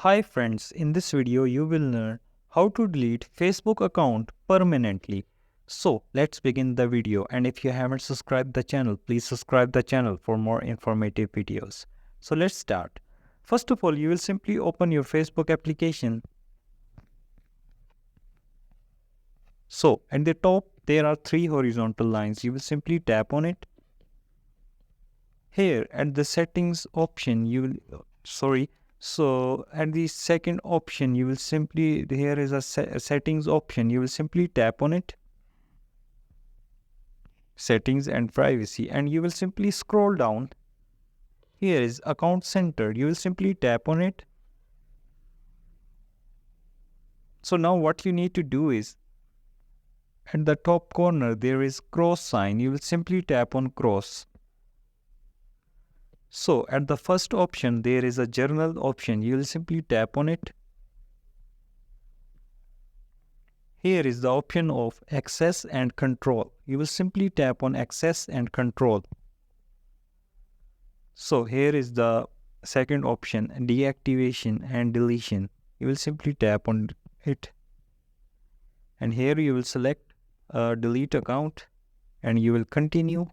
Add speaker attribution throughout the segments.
Speaker 1: Hi friends, in this video you will learn how to delete Facebook account permanently. So let's begin the video, and if you haven't subscribed the channel, please subscribe the channel for more informative videos. So let's start. First of all, you will simply open your Facebook application. So at the top there are three horizontal lines. You will simply tap on it. Here at the settings option so at the second option you will simply, here is a settings option, you will simply tap on it, settings and privacy, and you will simply scroll down. Here is account center, you will simply tap on it. So now what you need to do is, at the top corner there is cross sign, you will simply tap on cross. So at the first option there is a journal option, you will simply tap on it. Here is the option of access and control. You will simply tap on access and control. So here is the second option, deactivation and deletion. You will simply tap on it. And here you will select delete account and you will continue.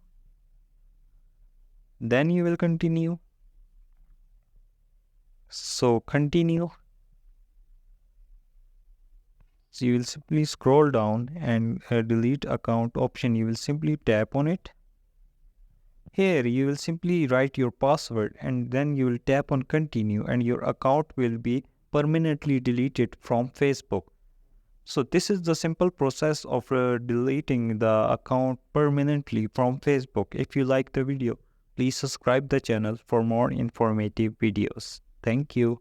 Speaker 1: Then you will continue. So continue. So you will simply scroll down and delete account option. You will simply tap on it. Here you will simply write your password and then you will tap on continue and your account will be permanently deleted from Facebook. So this is the simple process of deleting the account permanently from Facebook. If you like the video, please subscribe the channel for more informative videos. Thank you.